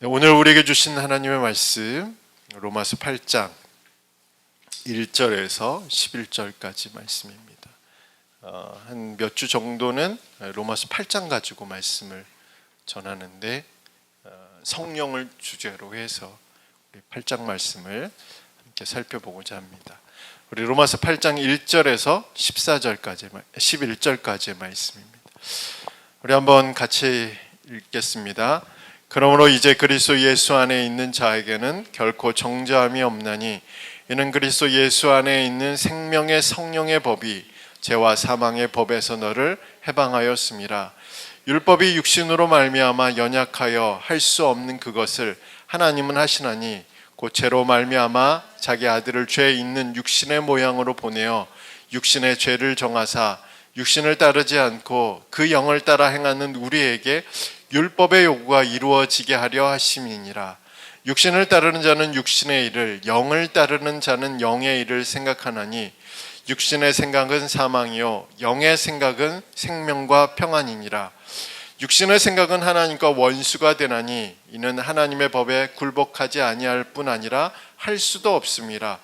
네, 오늘 우리에게 주신 하나님의 말씀 로마서 8장 1절에서 11절까지 말씀입니다. 한 몇 주 정도는 로마서 8장 가지고 말씀을 전하는데 성령을 주제로 해서 우리 8장 말씀을 함께 살펴보고자 합니다. 우리 로마서 8장 1절에서 11절까지의 말씀입니다. 우리 한번 같이 읽겠습니다. 그러므로 이제 그리스도 예수 안에 있는 자에게는 결코 정죄함이 없나니 이는 그리스도 예수 안에 있는 생명의 성령의 법이 죄와 사망의 법에서 너를 해방하였음이라. 율법이 육신으로 말미암아 연약하여 할 수 없는 그것을 하나님은 하시나니 곧 죄로 말미암아 자기 아들을 죄 있는 육신의 모양으로 보내어 육신의 죄를 정하사 육신을 따르지 않고 그 영을 따라 행하는 우리에게 율법의 요구가 이루어지게 하려 하심이니라. 육신을 따르는 자는 육신의 일을, 영을 따르는 자는 영의 일을 생각하나니 육신의 생각은 사망이요 영의 생각은 생명과 평안이니라. 육신의 생각은 하나님과 원수가 되나니 이는 하나님의 법에 굴복하지 아니할 뿐 아니라 할 수도 없음이라.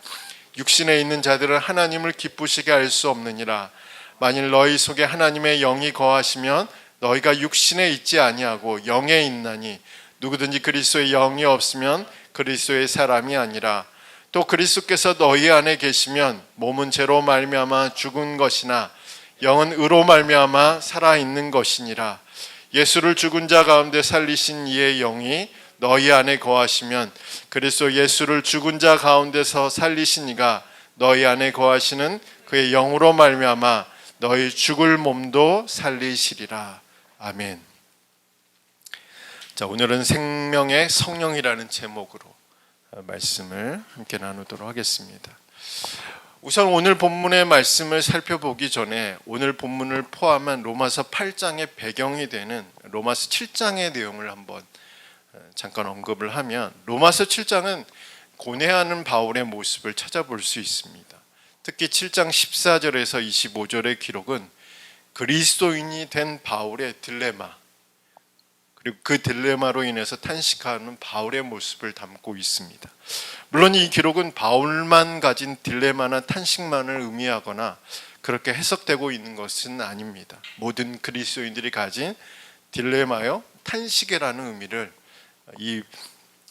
육신에 있는 자들은 하나님을 기쁘시게 할 수 없느니라. 만일 너희 속에 하나님의 영이 거하시면 너희가 육신에 있지 아니하고 영에 있나니 누구든지 그리스도의 영이 없으면 그리스도의 사람이 아니라. 또 그리스도께서 너희 안에 계시면 몸은 죄로 말미암아 죽은 것이나 영은 의로 말미암아 살아있는 것이니라. 예수를 죽은 자 가운데 살리신 이의 영이 너희 안에 거하시면 그리스도 예수를 죽은 자 가운데서 살리신 이가 너희 안에 거하시는 그의 영으로 말미암아 너희 죽을 몸도 살리시리라. 아멘. 자, 오늘은 생명의 성령이라는 제목으로 말씀을 함께 나누도록 하겠습니다. 우선 오늘 본문의 말씀을 살펴보기 전에 오늘 본문을 포함한 로마서 8장의 배경이 되는 로마서 7장의 내용을 한번 잠깐 언급을 하면, 로마서 7장은 고뇌하는 바울의 모습을 찾아볼 수 있습니다. 특히 7장 14절에서 25절의 기록은 그리스도인이 된 바울의 딜레마, 그리고 그 딜레마로 인해서 탄식하는 바울의 모습을 담고 있습니다. 물론 이 기록은 바울만 가진 딜레마나 탄식만을 의미하거나 그렇게 해석되고 있는 것은 아닙니다. 모든 그리스도인들이 가진 딜레마요 탄식이라는 의미를 이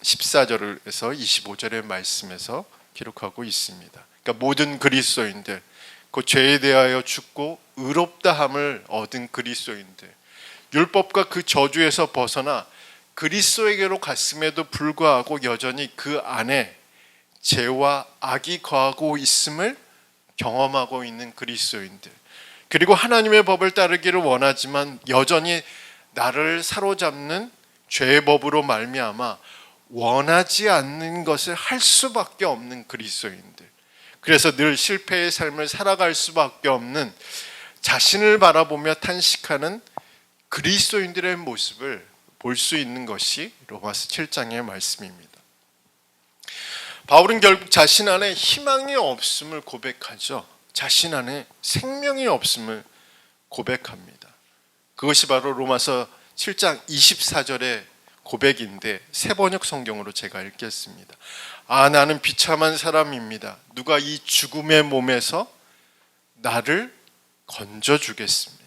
14절에서 25절의 말씀에서 기록하고 있습니다. 그러니까 모든 그리스도인들, 그 죄에 대하여 죽고 의롭다함을 얻은 그리스도인들, 율법과 그 저주에서 벗어나 그리스도에게로 갔음에도 불구하고 여전히 그 안에 죄와 악이 거하고 있음을 경험하고 있는 그리스도인들, 그리고 하나님의 법을 따르기를 원하지만 여전히 나를 사로잡는 죄의 법으로 말미암아 원하지 않는 것을 할 수밖에 없는 그리스도인들, 그래서 늘 실패의 삶을 살아갈 수밖에 없는 자신을 바라보며 탄식하는 그리스도인들의 모습을 볼 수 있는 것이 로마서 7장의 말씀입니다. 바울은 결국 자신 안에 희망이 없음을 고백하죠. 자신 안에 생명이 없음을 고백합니다. 그것이 바로 로마서 7장 24절의 고백인데, 새번역 성경으로 제가 읽겠습니다. 나는 비참한 사람입니다. 누가 이 죽음의 몸에서 나를 건져주겠습니까?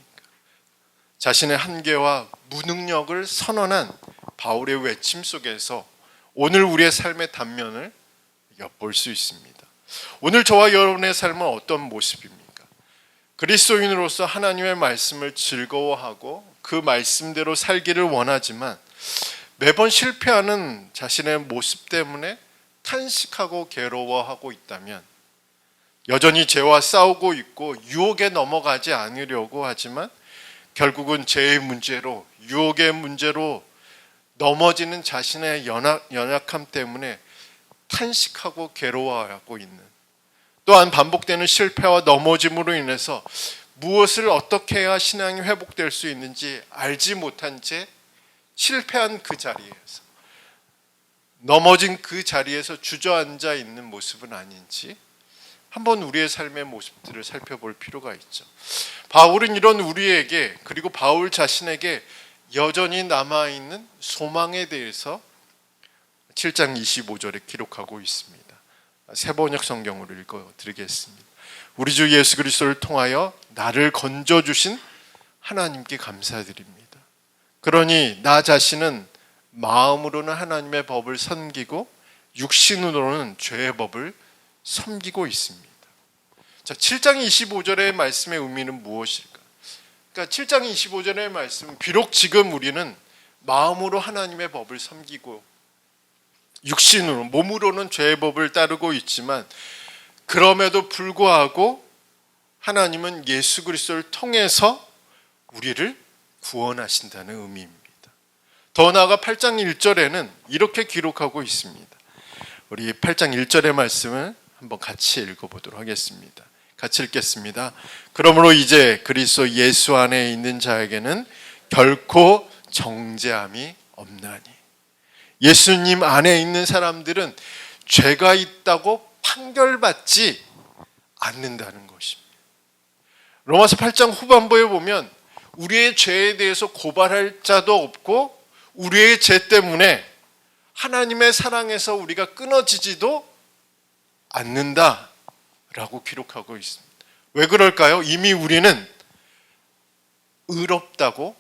자신의 한계와 무능력을 선언한 바울의 외침 속에서 오늘 우리의 삶의 단면을 엿볼 수 있습니다. 오늘 저와 여러분의 삶은 어떤 모습입니까? 그리스도인으로서 하나님의 말씀을 즐거워하고 그 말씀대로 살기를 원하지만 매번 실패하는 자신의 모습 때문에 탄식하고 괴로워하고 있다면, 여전히 죄와 싸우고 있고 유혹에 넘어가지 않으려고 하지만 결국은 죄의 문제로, 유혹의 문제로 넘어지는 자신의 연약함 때문에 탄식하고 괴로워하고 있는, 또한 반복되는 실패와 넘어짐으로 인해서 무엇을 어떻게 해야 신앙이 회복될 수 있는지 알지 못한 채 실패한 그 자리에서, 넘어진 그 자리에서 주저앉아 있는 모습은 아닌지 한번 우리의 삶의 모습들을 살펴볼 필요가 있죠. 바울은 이런 우리에게, 그리고 바울 자신에게 여전히 남아있는 소망에 대해서 7장 25절에 기록하고 있습니다. 새번역 성경으로 읽어드리겠습니다. 우리 주 예수 그리스도를 통하여 나를 건져주신 하나님께 감사드립니다. 그러니 나 자신은 마음으로는 하나님의 법을 섬기고 육신으로는 죄의 법을 섬기고 있습니다. 자, 7장 25절의 말씀의 의미는 무엇일까? 그러니까 7장 25절의 말씀은 비록 지금 우리는 마음으로 하나님의 법을 섬기고 육신으로, 몸으로는 죄의 법을 따르고 있지만 그럼에도 불구하고 하나님은 예수 그리스도를 통해서 우리를 구원하신다는 의미입니다. 더 나아가 8장 1절에는 이렇게 기록하고 있습니다. 우리 8장 1절의 말씀을 한번 같이 읽어보도록 하겠습니다. 같이 읽겠습니다. 그러므로 이제 그리스도 예수 안에 있는 자에게는 결코 정죄함이 없나니. 예수님 안에 있는 사람들은 죄가 있다고 판결받지 않는다는 것입니다. 로마서 8장 후반부에 보면 우리의 죄에 대해서 고발할 자도 없고 우리의 죄 때문에 하나님의 사랑에서 우리가 끊어지지도 않는다라고 기록하고 있습니다. 왜 그럴까요? 이미 우리는 의롭다고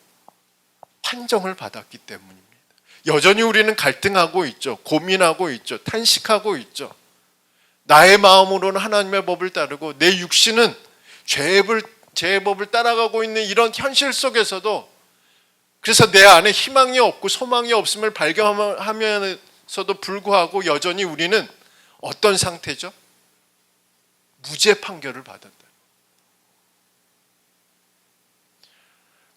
판정을 받았기 때문입니다. 여전히 우리는 갈등하고 있죠. 고민하고 있죠. 탄식하고 있죠. 나의 마음으로는 하나님의 법을 따르고 내 육신은 죄의 법을 따라가고 있는 이런 현실 속에서도, 그래서 내 안에 희망이 없고 소망이 없음을 발견하면서도 불구하고 여전히 우리는 어떤 상태죠? 무죄 판결을 받았다.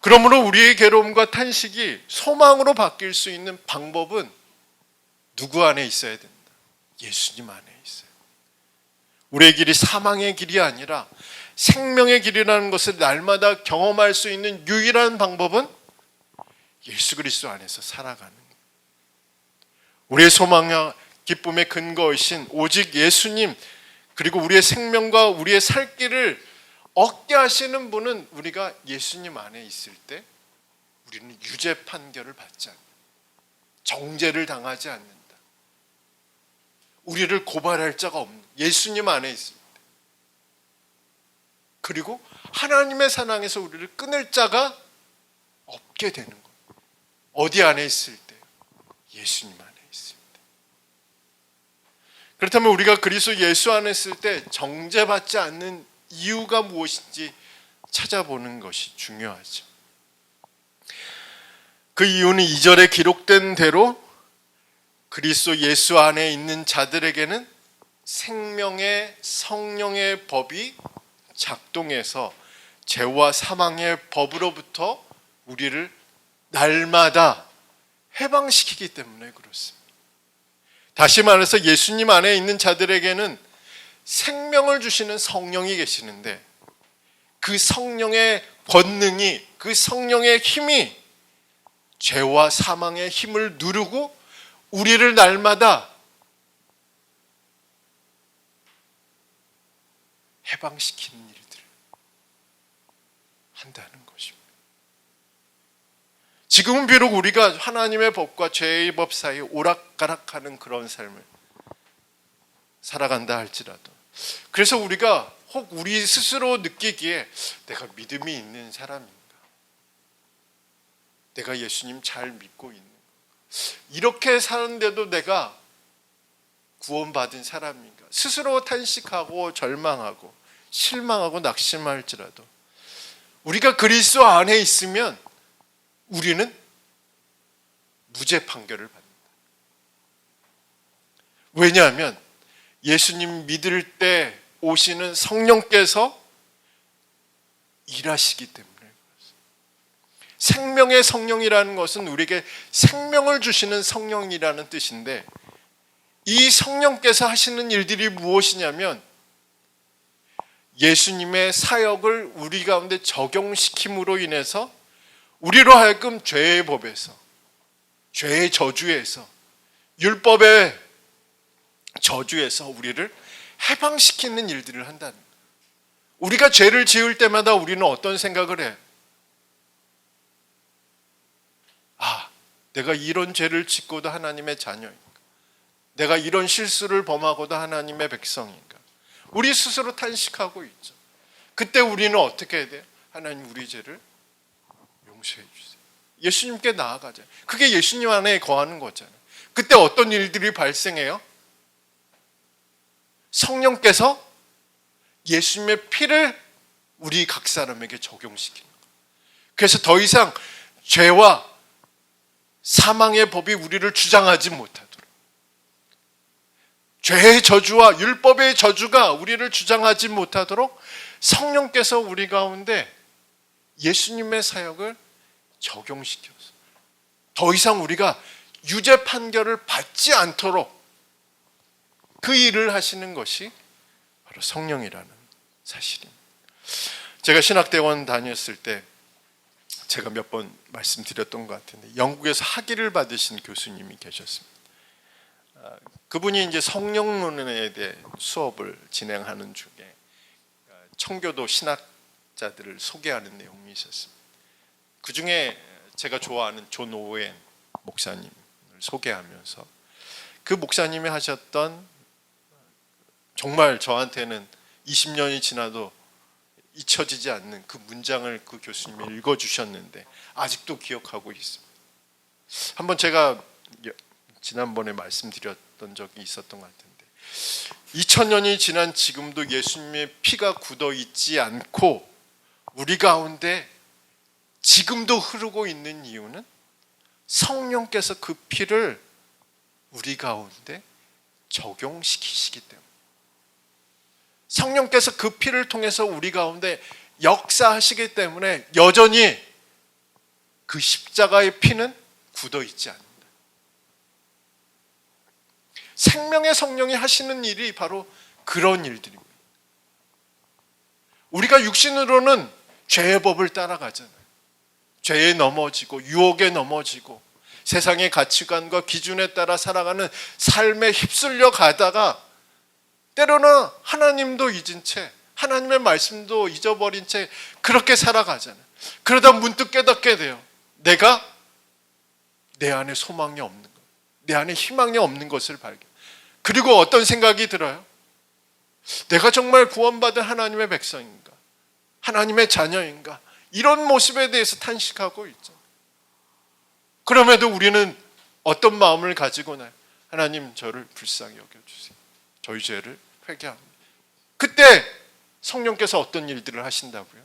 그러므로 우리의 괴로움과 탄식이 소망으로 바뀔 수 있는 방법은 누구 안에 있어야 된다? 예수님 안에 있어요. 우리의 길이 사망의 길이 아니라 생명의 길이라는 것을 날마다 경험할 수 있는 유일한 방법은 예수 그리스도 안에서 살아가는 거예요. 우리의 소망과 기쁨의 근거이신 오직 예수님, 그리고 우리의 생명과 우리의 살 길을 얻게 하시는 분은 우리가 예수님 안에 있을 때 우리는 유죄 판결을 받지 않는다. 정죄를 당하지 않는다. 우리를 고발할 자가 없는 예수님 안에 있을 때, 그리고 하나님의 사랑에서 우리를 끊을 자가 없게 되는 거예요. 어디 안에 있을 때? 예수님 안에 있을 때. 그렇다면 우리가 그리스도 예수 안에 있을 때 정죄받지 않는 이유가 무엇인지 찾아보는 것이 중요하죠. 그 이유는 2절에 기록된 대로 그리스도 예수 안에 있는 자들에게는 생명의 성령의 법이 작동해서 죄와 사망의 법으로부터 우리를 날마다 해방시키기 때문에 그렇습니다. 다시 말해서 예수님 안에 있는 자들에게는 생명을 주시는 성령이 계시는데 그 성령의 권능이, 그 성령의 힘이 죄와 사망의 힘을 누르고 우리를 날마다 해방시키는 일들을 한다는 것입니다. 지금은 비록 우리가 하나님의 법과 죄의 법 사이에 오락가락하는 그런 삶을 살아간다 할지라도, 그래서 우리가 혹 우리 스스로 느끼기에 내가 믿음이 있는 사람인가? 내가 예수님 잘 믿고 있는가? 이렇게 사는데도 내가 구원받은 사람인가? 스스로 탄식하고 절망하고 실망하고 낙심할지라도 우리가 그리스도 안에 있으면 우리는 무죄 판결을 받는다. 왜냐하면 예수님 믿을 때 오시는 성령께서 일하시기 때문에 그렇습니다. 생명의 성령이라는 것은 우리에게 생명을 주시는 성령이라는 뜻인데, 이 성령께서 하시는 일들이 무엇이냐면 예수님의 사역을 우리 가운데 적용시킴으로 인해서 우리로 하여금 죄의 법에서, 죄의 저주에서, 율법의 저주에서 우리를 해방시키는 일들을 한다는 거예요. 우리가 죄를 지을 때마다 우리는 어떤 생각을 해요? 아, 내가 이런 죄를 짓고도 하나님의 자녀인가? 내가 이런 실수를 범하고도 하나님의 백성인가? 우리 스스로 탄식하고 있죠. 그때 우리는 어떻게 해야 돼요? 하나님, 우리 죄를 용서해 주세요. 예수님께 나아가자. 그게 예수님 안에 거하는 거잖아요. 그때 어떤 일들이 발생해요? 성령께서 예수님의 피를 우리 각 사람에게 적용시키는 거예요. 그래서 더 이상 죄와 사망의 법이 우리를 주장하지 못하도록, 죄의 저주와 율법의 저주가 우리를 주장하지 못하도록 성령께서 우리 가운데 예수님의 사역을 적용시켜서 더 이상 우리가 유죄 판결을 받지 않도록 그 일을 하시는 것이 바로 성령이라는 사실입니다. 제가 신학대원 다녔을 때 제가 몇 번 말씀드렸던 것 같은데, 영국에서 학위를 받으신 교수님이 계셨습니다. 그분이 이제 성령론에 대해 수업을 진행하는 중에 청교도 신학자들을 소개하는 내용이 있었습니다. 그 중에 제가 좋아하는 존 오웬 목사님을 소개하면서 그 목사님이 하셨던, 정말 저한테는 20년이 지나도 잊혀지지 않는 그 문장을 그 교수님이 읽어주셨는데 아직도 기억하고 있습니다. 한번 제가 지난번에 말씀드렸던 적이 있었던 것 같은데, 2000년이 지난 지금도 예수님의 피가 굳어 있지 않고 우리 가운데 지금도 흐르고 있는 이유는 성령께서 그 피를 우리 가운데 적용시키시기 때문에, 성령께서 그 피를 통해서 우리 가운데 역사하시기 때문에 여전히 그 십자가의 피는 굳어 있지 않는다. 생명의 성령이 하시는 일이 바로 그런 일들입니다. 우리가 육신으로는 죄의 법을 따라가잖아요. 죄에 넘어지고 유혹에 넘어지고 세상의 가치관과 기준에 따라 살아가는 삶에 휩쓸려 가다가 때로는 하나님도 잊은 채, 하나님의 말씀도 잊어버린 채 그렇게 살아가잖아요. 그러다 문득 깨닫게 돼요. 내가 내 안에 소망이 없는 것, 내 안에 희망이 없는 것을 발견. 그리고 어떤 생각이 들어요? 내가 정말 구원받은 하나님의 백성인가? 하나님의 자녀인가? 이런 모습에 대해서 탄식하고 있죠. 그럼에도 우리는 어떤 마음을 가지고 나요? 하나님, 저를 불쌍히 여겨주세요. 저희 죄를 회개합니다. 그때 성령께서 어떤 일들을 하신다고요?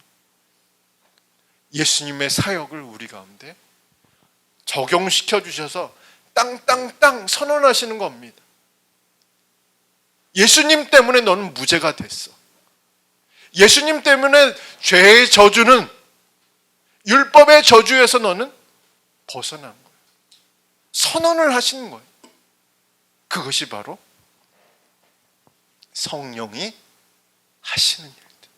예수님의 사역을 우리 가운데 적용시켜 주셔서 땅땅땅 선언하시는 겁니다. 예수님 때문에 너는 무죄가 됐어. 예수님 때문에 죄의 저주는, 율법의 저주에서 너는 벗어난 거예요. 선언을 하시는 거예요. 그것이 바로 성령이 하시는 일들.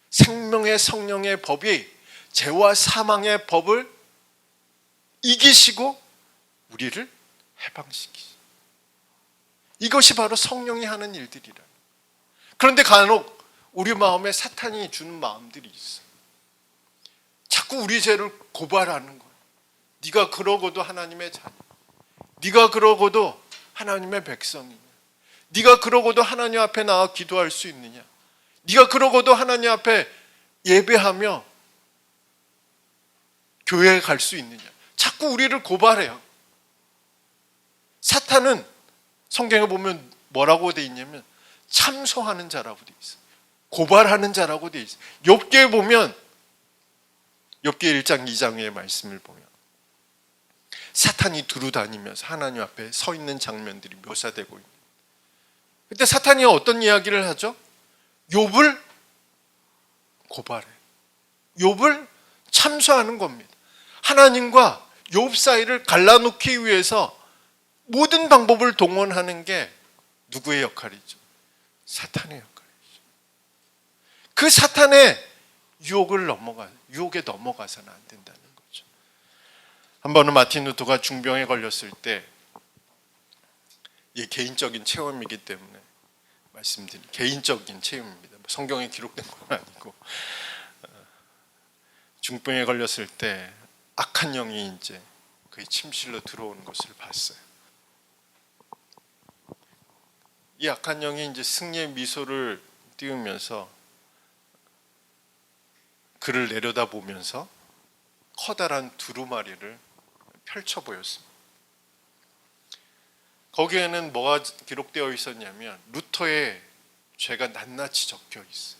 생명의 성령의 법이 죄와 사망의 법을 이기시고 우리를 해방시키시. 이것이 바로 성령이 하는 일들이라. 그런데 간혹 우리 마음에 사탄이 주는 마음들이 있어. 자꾸 우리 죄를 고발하는 거예요. 네가 그러고도 하나님의 자녀, 네가 그러고도 하나님의 백성이냐, 네가 그러고도 하나님 앞에 나와 기도할 수 있느냐, 네가 그러고도 하나님 앞에 예배하며 교회에 갈 수 있느냐. 자꾸 우리를 고발해요. 사탄은 성경에 보면 뭐라고 돼 있냐면 참소하는 자라고 돼 있어요. 고발하는 자라고 돼 있어요. 욥기에 보면, 욥기 1장 2장의 말씀을 보면 사탄이 두루다니면서 하나님 앞에 서 있는 장면들이 묘사되고 있는. 그때 사탄이 어떤 이야기를 하죠? 욥을 고발해. 욥을 참소하는 겁니다. 하나님과 욥 사이를 갈라놓기 위해서 모든 방법을 동원하는 게 누구의 역할이죠? 사탄의 역할이죠. 그 사탄의 유혹에 넘어가서는 안 된다는 거죠. 한 번은 마틴 루터가 중병에 걸렸을 때, 이 개인적인 체험이기 때문에 말씀드린 개인적인 체험입니다. 성경에 기록된 건 아니고, 중병에 걸렸을 때 악한 영이 이제 그의 침실로 들어오는 것을 봤어요. 이 악한 영이 이제 승리의 미소를 띄우면서 그를 내려다보면서 커다란 두루마리를 펼쳐 보였습니다. 거기에는 뭐가 기록되어 있었냐면 루터의 죄가 낱낱이 적혀 있어요.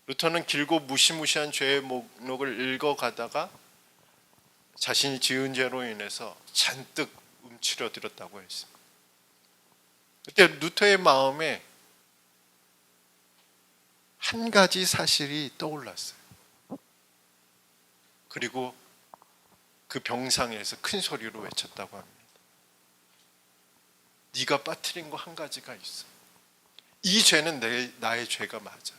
루터는 길고 무시무시한 죄의 목록을 읽어가다가 자신이 지은 죄로 인해서 잔뜩 움츠러들었다고 했습니다. 그때 루터의 마음에 한 가지 사실이 떠올랐어요. 그리고 그 병상에서 큰 소리로 외쳤다고 합니다. 네가 빠뜨린 거 한 가지가 있어. 이 죄는 나의 죄가 맞아.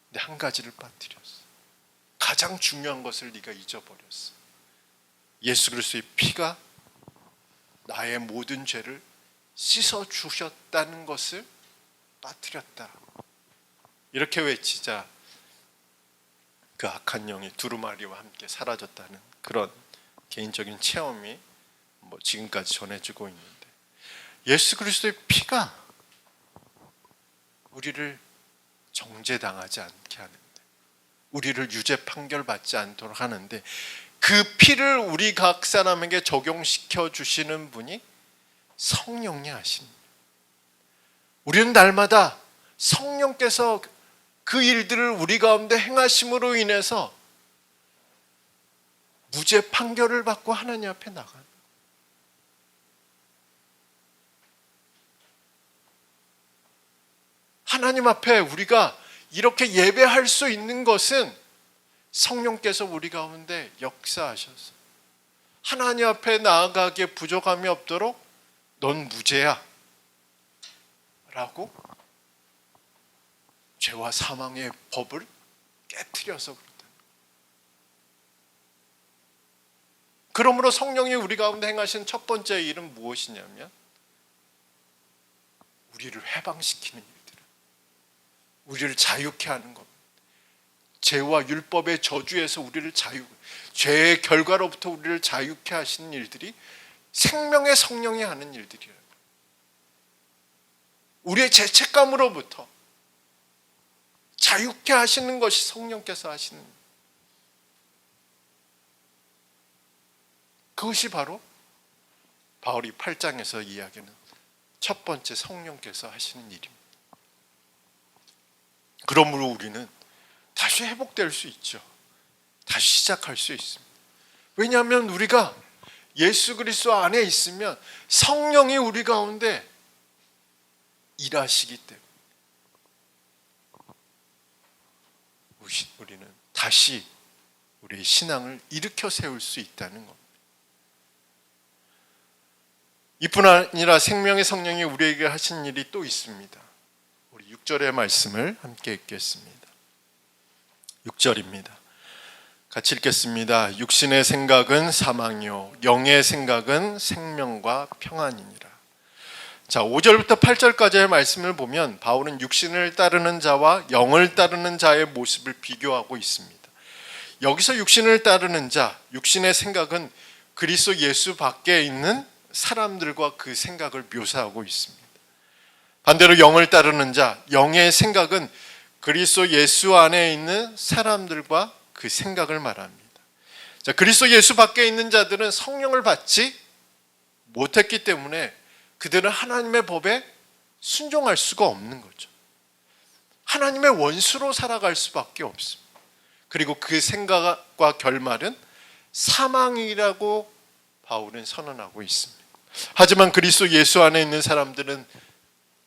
근데 한 가지를 빠뜨렸어. 가장 중요한 것을 네가 잊어버렸어. 예수 그리스도의 피가 나의 모든 죄를 씻어 주셨다는 것을 빠뜨렸다. 이렇게 외치자 그 악한 영이 두루마리와 함께 사라졌다는 그런 개인적인 체험이 지금까지 전해지고 있는데, 예수 그리스도의 피가 우리를 정죄당하지 않게 하는데, 우리를 유죄 판결받지 않도록 하는데, 그 피를 우리 각 사람에게 적용시켜 주시는 분이 성령이 하십니다. 우리는 날마다 성령께서 그 일들을 우리 가운데 행하심으로 인해서 무죄 판결을 받고 하나님 앞에 나가는, 하나님 앞에 우리가 이렇게 예배할 수 있는 것은 성령께서 우리 가운데 역사하셔서 하나님 앞에 나아가기에 부족함이 없도록 넌 무죄야 라고 죄와 사망의 법을 깨트려서 그렇다. 그러므로 성령이 우리 가운데 행하신 첫 번째 일은 무엇이냐면 우리를 해방시키는 일들, 우리를 자유케 하는 겁니다. 죄와 율법의 저주에서 우리를 죄의 결과로부터 우리를 자유케 하시는 일들이 생명의 성령이 하는 일들이에요. 우리의 죄책감으로부터 자유케 하시는 것이 성령께서 하시는, 그것이 바로 바울이 8장에서 이야기하는 첫 번째 성령께서 하시는 일입니다. 그러므로 우리는 다시 회복될 수 있죠. 다시 시작할 수 있습니다. 왜냐하면 우리가 예수 그리스도 안에 있으면 성령이 우리 가운데 일하시기 때문에 우리는 다시 우리의 신앙을 일으켜 세울 수 있다는 겁니다. 이뿐 아니라 생명의 성령이 우리에게 하신 일이 또 있습니다. 우리 6절의 말씀을 함께 읽겠습니다. 6절입니다. 같이 읽겠습니다. 육신의 생각은 사망이요 영의 생각은 생명과 평안이니라. 자, 5절부터 8절까지의 말씀을 보면 바울은 육신을 따르는 자와 영을 따르는 자의 모습을 비교하고 있습니다. 여기서 육신을 따르는 자, 육신의 생각은 그리스도 예수 밖에 있는 사람들과 그 생각을 묘사하고 있습니다. 반대로 영을 따르는 자, 영의 생각은 그리스도 예수 안에 있는 사람들과 그 생각을 말합니다. 자, 그리스도 예수 밖에 있는 자들은 성령을 받지 못했기 때문에 그들은 하나님의 법에 순종할 수가 없는 거죠. 하나님의 원수로 살아갈 수밖에 없습니다. 그리고 그 생각과 결말은 사망이라고 바울은 선언하고 있습니다. 하지만 그리스도 예수 안에 있는 사람들은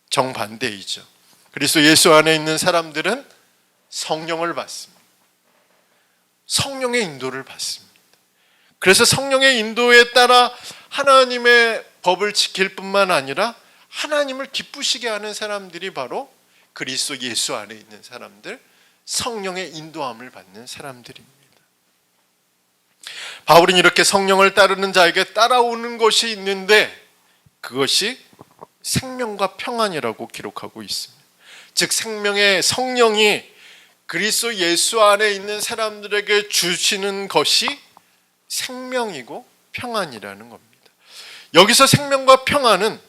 정반대이죠. 그리스도 예수 안에 있는 사람들은 성령을 받습니다. 성령의 인도를 받습니다. 그래서 성령의 인도에 따라 하나님의 법을 지킬 뿐만 아니라 하나님을 기쁘시게 하는 사람들이 바로 그리스도 예수 안에 있는 사람들, 성령의 인도함을 받는 사람들입니다. 바울은 이렇게 성령을 따르는 자에게 따라오는 것이 있는데 그것이 생명과 평안이라고 기록하고 있습니다. 즉 생명의 성령이 그리스도 예수 안에 있는 사람들에게 주시는 것이 생명이고 평안이라는 겁니다. 여기서 생명과 평안은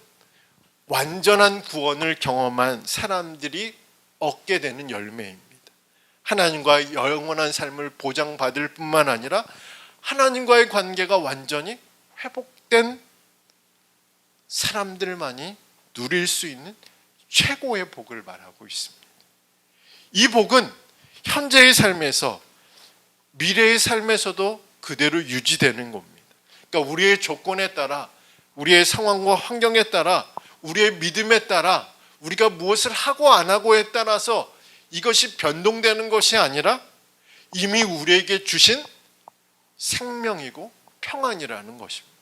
완전한 구원을 경험한 사람들이 얻게 되는 열매입니다. 하나님과 영원한 삶을 보장받을 뿐만 아니라 하나님과의 관계가 완전히 회복된 사람들만이 누릴 수 있는 최고의 복을 말하고 있습니다. 이 복은 현재의 삶에서 미래의 삶에서도 그대로 유지되는 겁니다. 그러니까 우리의 조건에 따라, 우리의 상황과 환경에 따라, 우리의 믿음에 따라, 우리가 무엇을 하고 안 하고에 따라서 이것이 변동되는 것이 아니라 이미 우리에게 주신 생명이고 평안이라는 것입니다.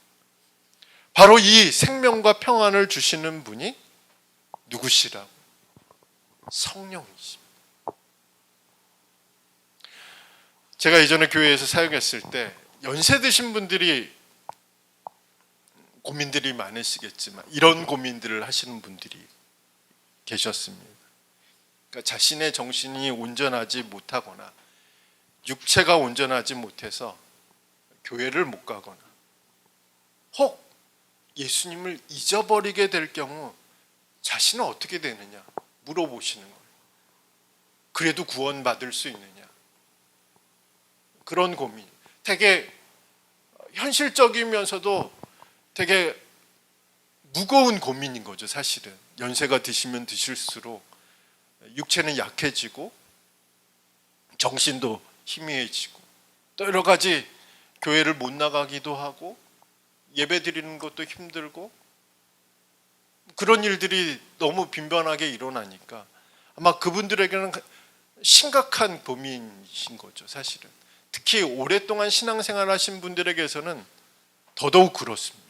바로 이 생명과 평안을 주시는 분이 누구시라고? 성령이십니다. 제가 이전에 교회에서 사역했을 때 연세 드신 분들이 고민들이 많으시겠지만 이런 고민들을 하시는 분들이 계셨습니다. 그러니까 자신의 정신이 온전하지 못하거나 육체가 온전하지 못해서 교회를 못 가거나 혹 예수님을 잊어버리게 될 경우 자신은 어떻게 되느냐 물어보시는 거예요. 그래도 구원받을 수 있느냐. 그런 고민. 되게 현실적이면서도 되게 무거운 고민인 거죠, 사실은. 연세가 드시면 드실수록 육체는 약해지고 정신도 희미해지고 또 여러 가지 교회를 못 나가기도 하고 예배 드리는 것도 힘들고 그런 일들이 너무 빈번하게 일어나니까 아마 그분들에게는 심각한 고민이신 거죠, 사실은. 특히 오랫동안 신앙생활 하신 분들에게서는 더더욱 그렇습니다.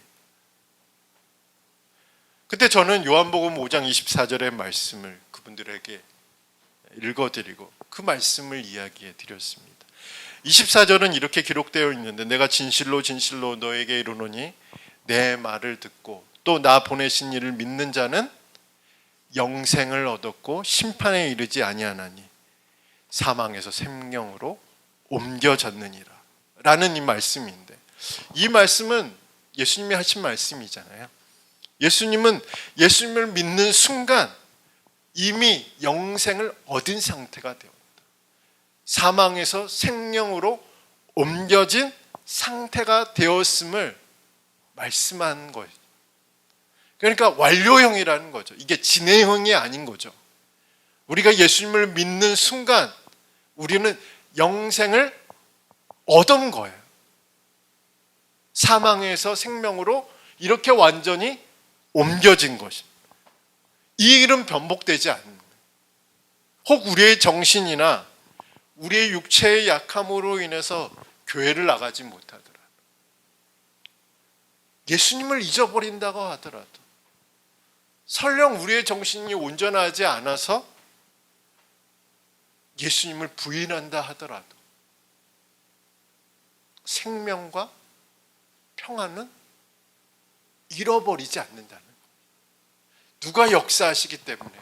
그때 저는 요한복음 5장 24절의 말씀을 그분들에게 읽어드리고 그 말씀을 이야기해 드렸습니다. 24절은 이렇게 기록되어 있는데 내가 진실로 진실로 너에게 이르노니 내 말을 듣고 또 나 보내신 이를 믿는 자는 영생을 얻었고 심판에 이르지 아니하나니 사망에서 생명으로 옮겨졌느니라 라는 이 말씀인데 이 말씀은 예수님이 하신 말씀이잖아요. 예수님은 예수님을 믿는 순간 이미 영생을 얻은 상태가 되었다. 사망에서 생명으로 옮겨진 상태가 되었음을 말씀한 거예요. 그러니까 완료형이라는 거죠. 이게 진행형이 아닌 거죠. 우리가 예수님을 믿는 순간 우리는 영생을 얻은 거예요. 사망에서 생명으로 이렇게 완전히 옮겨진 것이. 이 일은 변복되지 않는 거예요. 혹 우리의 정신이나 우리의 육체의 약함으로 인해서 교회를 나가지 못하더라도 예수님을 잊어버린다고 하더라도 설령 우리의 정신이 온전하지 않아서 예수님을 부인한다 하더라도 생명과 평안은 잃어버리지 않는다는 거예요. 누가 역사하시기 때문에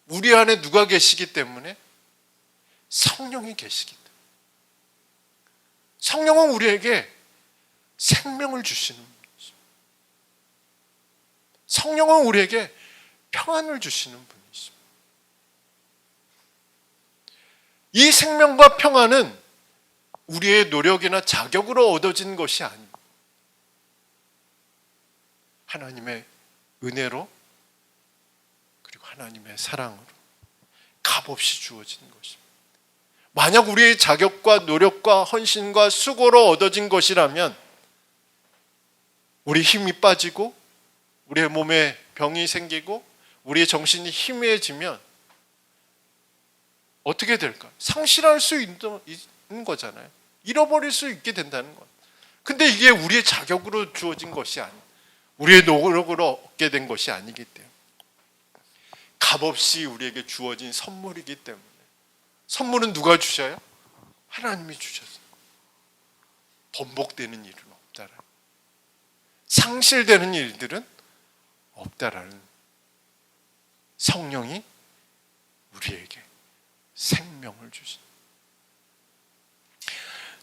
우리 안에 누가 계시기 때문에 성령이 계시기 때문에 성령은 우리에게 생명을 주시는 분이죠. 성령은 우리에게 평안을 주시는 분이죠. 이 생명과 평안은 우리의 노력이나 자격으로 얻어진 것이 아닙니다. 하나님의 은혜로 그리고 하나님의 사랑으로 값없이 주어진 것입니다. 만약 우리의 자격과 노력과 헌신과 수고로 얻어진 것이라면 우리 힘이 빠지고 우리의 몸에 병이 생기고 우리의 정신이 희미해지면 어떻게 될까? 상실할 수 있는 거잖아요. 잃어버릴 수 있게 된다는 것. 근데 이게 우리의 자격으로 주어진 것이 아니에요. 우리의 노력으로 얻게 된 것이 아니기 때문에 값없이 우리에게 주어진 선물이기 때문에 선물은 누가 주셔요? 하나님이 주셨어요. 번복되는 일은 없다라는 상실되는 일들은 없다라는 성령이 우리에게 생명을 주신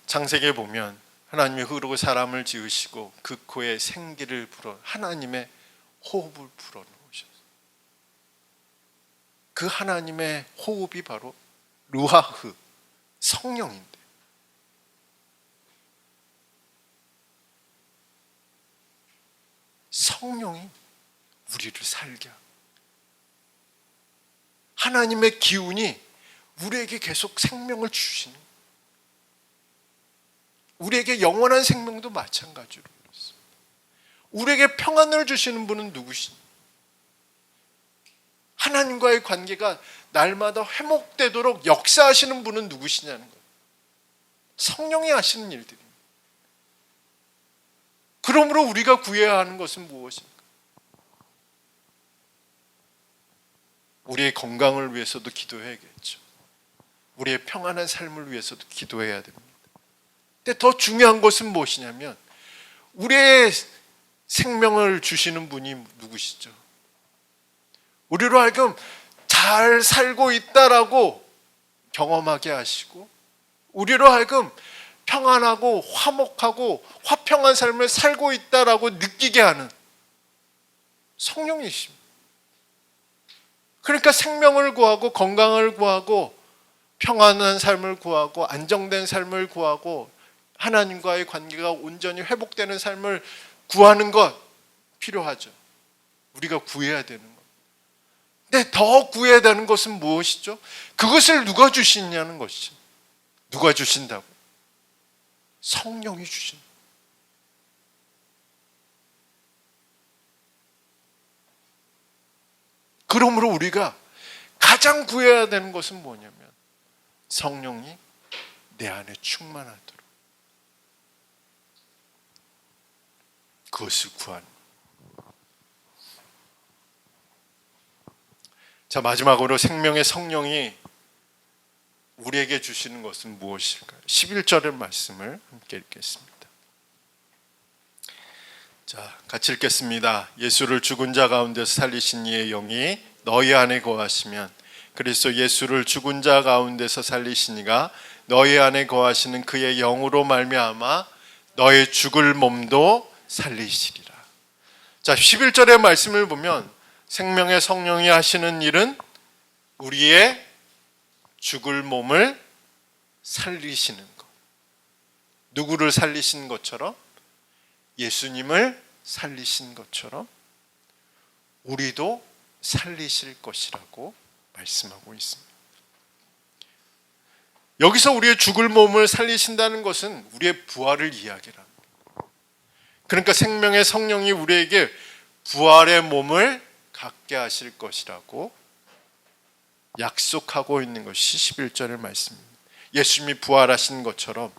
창세기에 보면 하나님이 흐르고 사람을 지으시고 그 코에 생기를 불어 하나님의 호흡을 불어넣으셨어요. 그 하나님의 호흡이 바로 루하흐, 성령인데, 성령이 우리를 살게 하고 하나님의 기운이 우리에게 계속 생명을 주시는, 우리에게 영원한 생명도 마찬가지로 그렇습니다. 우리에게 평안을 주시는 분은 누구시냐? 하나님과의 관계가 날마다 회복되도록 역사하시는 분은 누구시냐는 거예요. 성령이 하시는 일들입니다. 그러므로 우리가 구해야 하는 것은 무엇입니까? 우리의 건강을 위해서도 기도해야겠죠. 우리의 평안한 삶을 위해서도 기도해야 됩니다. 근데 더 중요한 것은 무엇이냐면 우리의 생명을 주시는 분이 누구시죠? 우리로 하여금 잘 살고 있다라고 경험하게 하시고 우리로 하여금 평안하고 화목하고 화평한 삶을 살고 있다라고 느끼게 하는 성령이십니다. 그러니까 생명을 구하고 건강을 구하고 평안한 삶을 구하고 안정된 삶을 구하고 하나님과의 관계가 온전히 회복되는 삶을 구하는 것 필요하죠. 우리가 구해야 되는 것. 근데 더 구해야 되는 것은 무엇이죠? 그것을 누가 주시냐는 것이죠. 누가 주신다고? 성령이 주신다. 그러므로 우리가 가장 구해야 되는 것은 뭐냐면 성령이 내 안에 충만하도록 그것을 구하는. 자, 마지막으로 생명의 성령이 우리에게 주시는 것은 무엇일까요? 11절의 말씀을 함께 읽겠습니다. 자, 같이 읽겠습니다. 예수를 죽은 자 가운데서 살리신 이의 영이 너희 안에 거하시면 그리스도 예수를 죽은 자 가운데서 살리신 이가 너희 안에 거하시는 그의 영으로 말미암아 너의 죽을 몸도 살리시리라. 자, 11절의 말씀을 보면 생명의 성령이 하시는 일은 우리의 죽을 몸을 살리시는 것. 누구를 살리신 것처럼? 예수님을 살리신 것처럼 우리도 살리실 것이라고 말씀하고 있습니다. 여기서 우리의 죽을 몸을 살리신다는 것은 우리의 부활을 이야기합니다. 그러니까 생명의 성령이 우리에게 부활의 몸을 갖게 하실 것이라고 약속하고 있는 것이 11절의 말씀입니다. 예수님이 부활하신 것처럼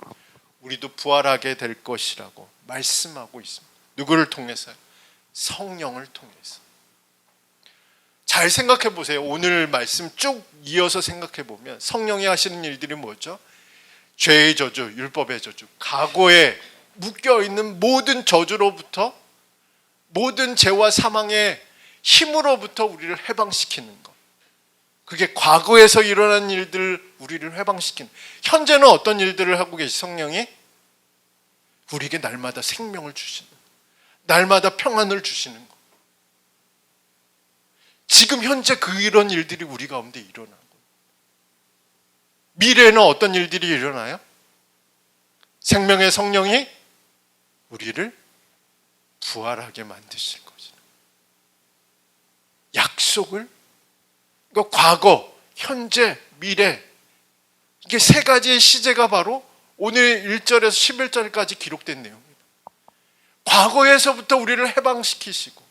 우리도 부활하게 될 것이라고 말씀하고 있습니다. 누구를 통해서요? 성령을 통해서. 잘 생각해 보세요. 오늘 말씀 쭉 이어서 생각해 보면 성령이 하시는 일들이 뭐죠? 죄의 저주, 율법의 저주, 과거에 묶여있는 모든 저주로부터, 모든 죄와 사망의 힘으로부터 우리를 해방시키는 것. 그게 과거에서 일어난 일들 우리를 해방시키는. 현재는 어떤 일들을 하고 계시? 성령이 우리에게 날마다 생명을 주시는, 날마다 평안을 주시는 것. 지금 현재 이런 일들이 우리 가운데 일어나고, 미래에는 어떤 일들이 일어나요? 생명의 성령이 우리를 부활하게 만드실 것이다. 약속을, 그러니까 과거, 현재, 미래, 이게 세 가지의 시제가 바로 오늘 1절에서 11절까지 기록된 내용입니다. 과거에서부터 우리를 해방시키시고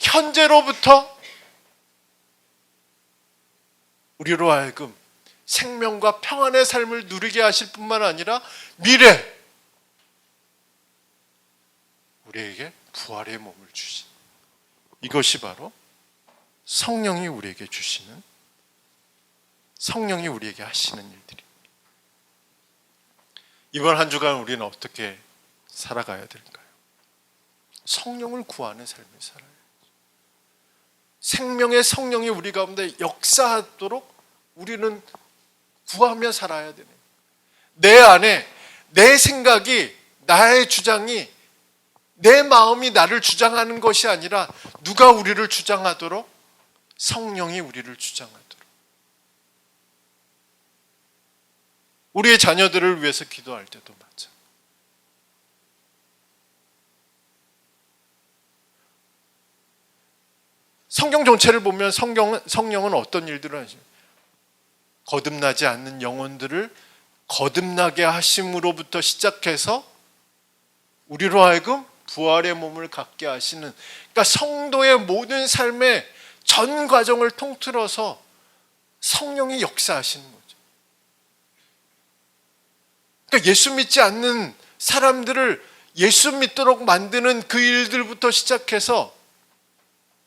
현재로부터 우리로 하여금 생명과 평안의 삶을 누리게 하실 뿐만 아니라 미래 우리에게 부활의 몸을 주신, 이것이 바로 성령이 우리에게 주시는, 성령이 우리에게 하시는 일들입니다. 이번 한 주간 우리는 어떻게 살아가야 될까요? 성령을 구하는 삶을 살아야 해요. 생명의 성령이 우리 가운데 역사하도록 우리는 구하며 살아야 되는, 내 안에 내 생각이, 나의 주장이, 내 마음이 나를 주장하는 것이 아니라 누가 우리를 주장하도록? 성령이 우리를 주장하도록. 우리의 자녀들을 위해서 기도할 때도 마찬가지. 성경 전체를 보면 성령은 어떤 일들을 하죠? 거듭나지 않는 영혼들을 거듭나게 하심으로부터 시작해서 우리로 하여금 부활의 몸을 갖게 하시는, 그러니까 성도의 모든 삶의 전 과정을 통틀어서 성령이 역사하시는 거죠. 그러니까 예수 믿지 않는 사람들을 예수 믿도록 만드는 그 일들부터 시작해서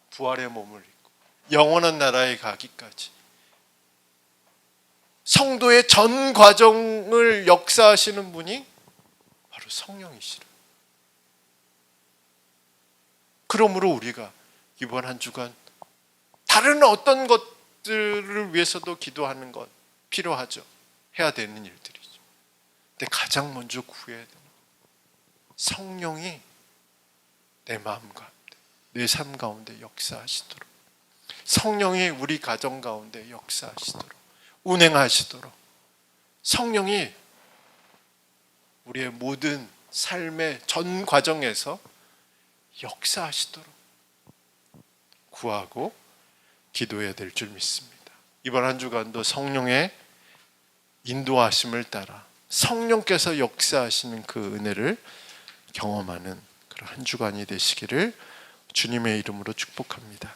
부활의 몸을 입고 영원한 나라에 가기까지 성도의 전 과정을 역사하시는 분이 바로 성령이시라. 그러므로 우리가 이번 한 주간 다른 어떤 것들을 위해서도 기도하는 것 필요하죠. 해야 되는 일들이죠. 근데 가장 먼저 구해야 되는 성령이 내 마음 가운데, 내 삶 가운데 역사하시도록, 성령이 우리 가정 가운데 역사하시도록, 운행하시도록, 성령이 우리의 모든 삶의 전 과정에서 역사하시도록 구하고 기도해야 될 줄 믿습니다. 이번 한 주간도 성령의 인도하심을 따라 성령께서 역사하시는 그 은혜를 경험하는 그런 한 주간이 되시기를 주님의 이름으로 축복합니다.